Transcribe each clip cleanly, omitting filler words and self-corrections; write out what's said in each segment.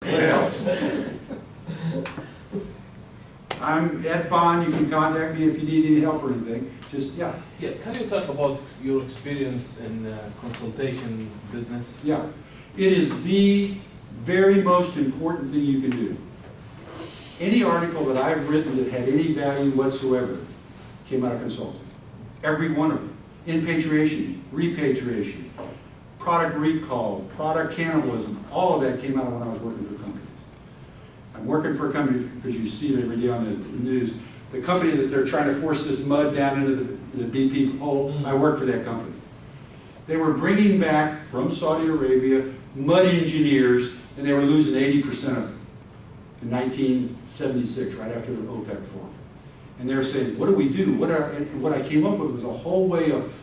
What else? I'm Ed Bond. You can contact me if you need any help or anything. Just, yeah. Yeah, can you talk about your experience in consultation business? Yeah. It is the very most important thing you can do. Any article that I've written that had any value whatsoever came out of consulting. Every one of them. Inpatriation, repatriation, product recall, product cannibalism, all of that came out of when I was working for companies. I'm working for a company, because you see it every day on the news, the company that they're trying to force this mud down into the BP hole, I work for that company. They were bringing back from Saudi Arabia mud engineers, and they were losing 80% of it in 1976, right after the OPEC formed. And they're saying, what do we do? What I came up with was a whole way of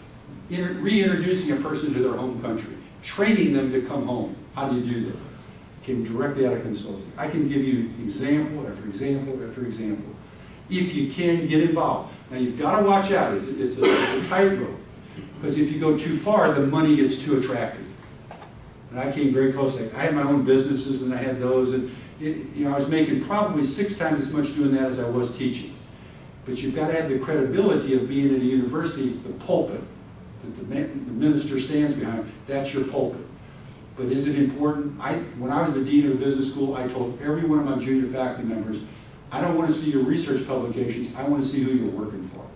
reintroducing a person to their home country, training them to come home. How do you do that? Came directly out of consulting. I can give you example after example after example. If you can, get involved. Now you've got to watch out. It's a tightrope. Because if you go too far, the money gets too attractive. And I came very close. I had my own businesses, and I had those. And I was making probably 6 times as much doing that as I was teaching. But you've got to have the credibility of being at a university, the pulpit, that the minister stands behind. That's your pulpit. But is it important? When I was the dean of a business school, I told every one of my junior faculty members, I don't want to see your research publications, I want to see who you're working for.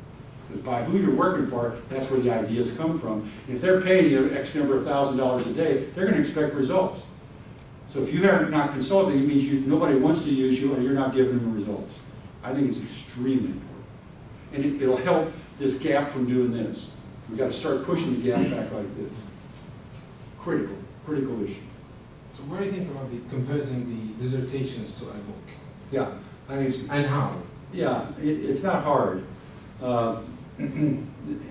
Because by who you're working for, that's where the ideas come from. If they're paying you X number of $1,000s a day, they're going to expect results. So if you are not consulting, it means nobody wants to use you, or you're not giving them results. I think it's extremely important. And it'll help this gap from doing this. We've got to start pushing the gap back like this. Critical issue. So what do you think about converting the dissertations to a book? Yeah, I think it's... And how? Yeah, it's not hard. And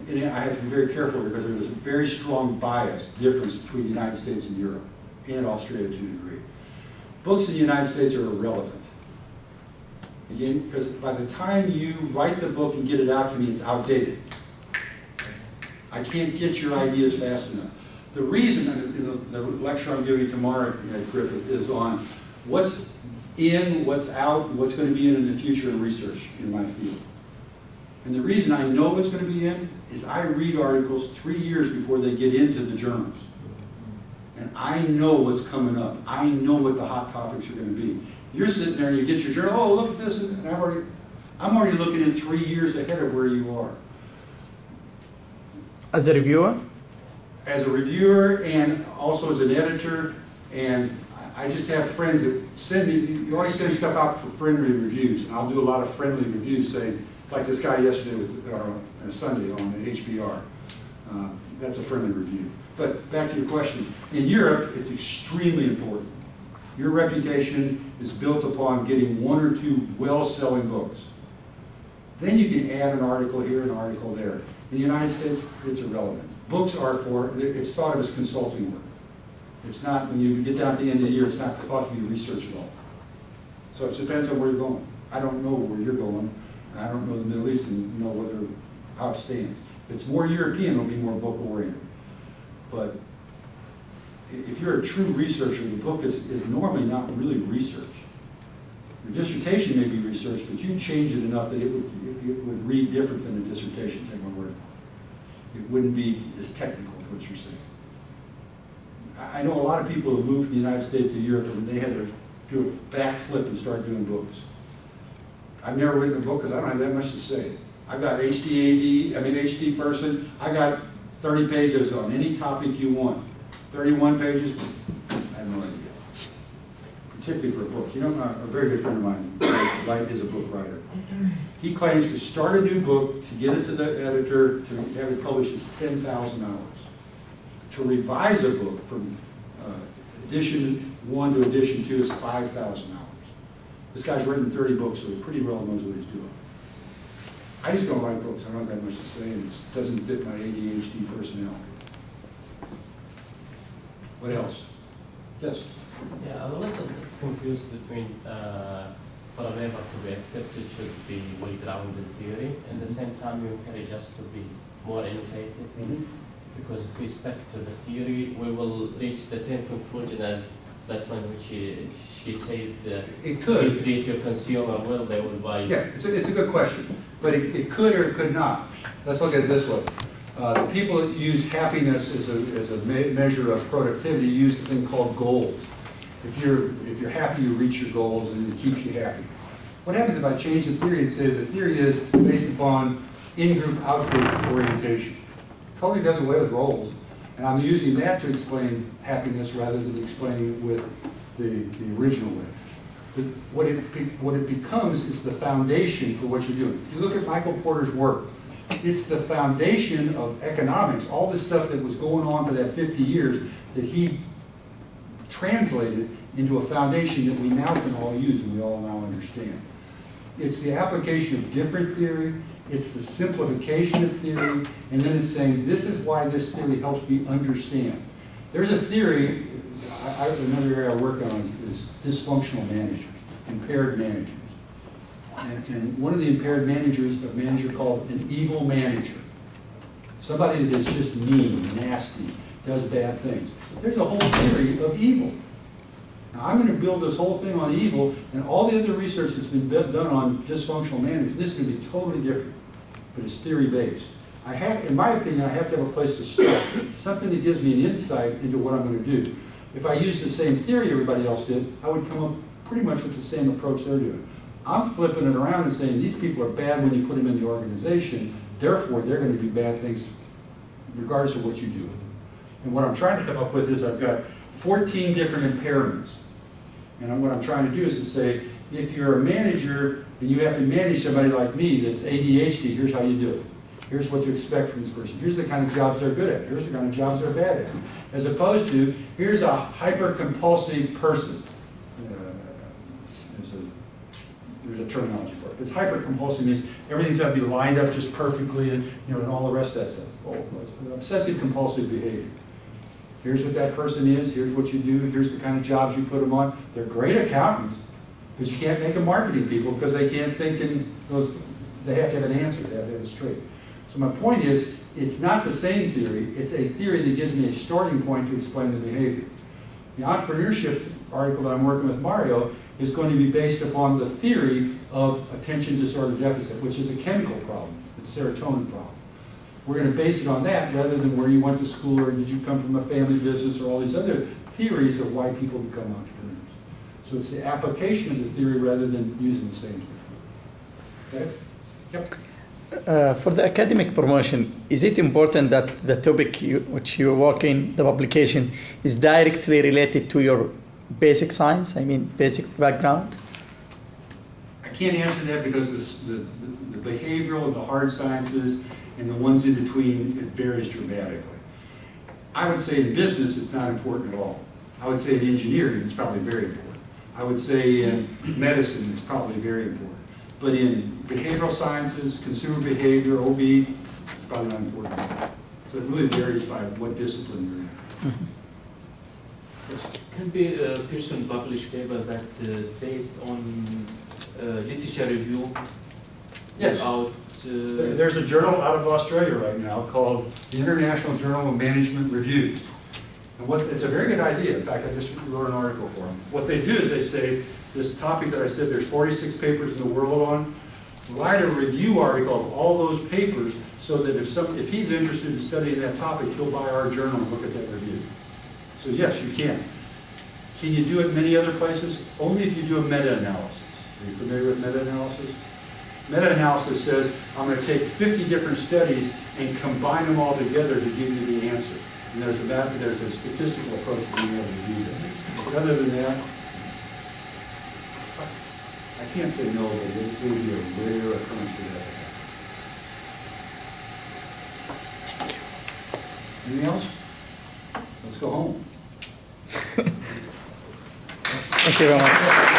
I have to be very careful because there's a very strong bias difference between the United States and Europe, and Australia to a degree. Books in the United States are irrelevant. Again, because by the time you write the book and get it out to me, it's outdated. I can't get your ideas fast enough. The reason, the lecture I'm giving tomorrow at Griffith is on what's in, what's out, what's going to be in the future in research in my field. And the reason I know what's going to be in is I read articles 3 years before they get into the journals. And I know what's coming up. I know what the hot topics are going to be. You're sitting there and you get your journal, oh, look at this, and I'm already looking at 3 years ahead of where you are. As a reviewer? As a reviewer and also as an editor, and I just have friends that send me, you always send stuff out for friendly reviews, and I'll do a lot of friendly reviews saying, like this guy yesterday, Sunday on the HBR. That's a friendly review. But back to your question, in Europe, it's extremely important. Your reputation is built upon getting 1 or 2 well-selling books. Then you can add an article here, an article there. In the United States, it's irrelevant. Books are it's thought of as consulting work. It's not, when you get down to the end of the year, it's not thought to be research at all. So it depends on where you're going. I don't know where you're going. I don't know the Middle East and know how it stands. If it's more European, it'll be more book-oriented. But if you're a true researcher, the book is normally not really research. Your dissertation may be research, but you change it enough that it would read different than a dissertation, take my word. It wouldn't be as technical as what you're saying. I know a lot of people who moved from the United States to Europe and they had to do a backflip and start doing books. I've never written a book because I don't have that much to say. I've got HD person, I got 30 pages on any topic you want. 31 pages, I have no idea. Particularly for a book. You know, a very good friend of mine, Light, is a book writer. He claims to start a new book, to get it to the editor, to have it published is 10,000 hours. To revise a book from edition 1 to edition 2 is 5,000 hours. This guy's written 30 books, so he pretty well knows what he's doing. I just don't write books. I don't have that much to say, and it doesn't fit my ADHD personality. What else? Yes? Yeah, I'm a little bit confused between for a paper to be accepted should be well-grounded theory, and at the same time you encourage us to be more innovative. Because if we stick to the theory, we will reach the same conclusion as That one which she said It could. you treat your consumer well, they will buy. Yeah, it's a good question, but it could or it could not. Let's look at it this way. The people that use happiness as a measure of productivity use a thing called goals. If you're happy, you reach your goals and it keeps you happy. What happens if I change the theory and say the theory is based upon in-group, out-group orientation? Totally does away with roles. And I'm using that to explain happiness rather than explaining it with the original way. But what it becomes is the foundation for what you're doing. If you look at Michael Porter's work, it's the foundation of economics, all the stuff that was going on for that 50 years that he translated into a foundation that we now can all use and we all now understand. It's the application of different theory, it's the simplification of theory, and then it's saying this is why this theory helps me understand. There's a theory, another area I work on is dysfunctional managers, impaired managers. And one of the impaired managers, a manager called an evil manager. Somebody that is just mean, nasty, does bad things. There's a whole theory of evil. Now, I'm going to build this whole thing on evil, and all the other research that's been done on dysfunctional managers, this is going to be totally different, but it's theory-based. In my opinion, I have to have a place to start, something that gives me an insight into what I'm going to do. If I use the same theory everybody else did, I would come up pretty much with the same approach they're doing. I'm flipping it around and saying these people are bad when you put them in the organization, therefore they're going to do bad things regardless of what you do with them. And what I'm trying to come up with is I've got 14 different impairments. And what I'm trying to do is to say, if you're a manager and you have to manage somebody like me that's ADHD, here's how you do it. Here's what to expect from this person. Here's the kind of jobs they're good at. Here's the kind of jobs they're bad at. As opposed to, here's a hyper-compulsive person. There's a terminology for it. But hyper-compulsive means everything's got to be lined up just perfectly and, and all the rest of that stuff. Obsessive-compulsive behavior. Here's what that person is, here's what you do, here's the kind of jobs you put them on. They're great accountants, but you can't make them marketing people because they can't think in those, they have to have an answer, they have to have it straight. So my point is, it's not the same theory, it's a theory that gives me a starting point to explain the behavior. The entrepreneurship article that I'm working with Mario is going to be based upon the theory of attention disorder deficit, which is a chemical problem, it's a serotonin problem. We're going to base it on that rather than where you went to school or did you come from a family business or all these other theories of why people become entrepreneurs. So it's the application of the theory rather than using the same theory. Okay? Yep. For the academic promotion, is it important that the topic which you work in, the publication, is directly related to your basic science, I mean basic background? I can't answer that because the behavioral and the hard sciences and the ones in between, it varies dramatically. I would say in business it's not important at all. I would say in engineering it's probably very important. I would say in medicine it's probably very important. But in behavioral sciences, consumer behavior, OB, it's probably not important. So it really varies by what discipline you're in. Can be a person published paper that based on literature review. Yes. There's a journal out of Australia right now called the International Journal of Management Reviews. And it's a very good idea. In fact, I just wrote an article for them. What they do is they say, this topic that I said there's 46 papers in the world on, write a review article of all those papers so that if he's interested in studying that topic, he'll buy our journal and look at that review. So yes, you can. Can you do it many other places? Only if you do a meta-analysis. Are you familiar with meta-analysis? Meta-analysis says, I'm going to take 50 different studies and combine them all together to give you the answer. And there's a statistical approach to being able to do that. But other than that, I can't say no, but it would be a rare occurrence for that. Anything else? Let's go home. Thank you very much.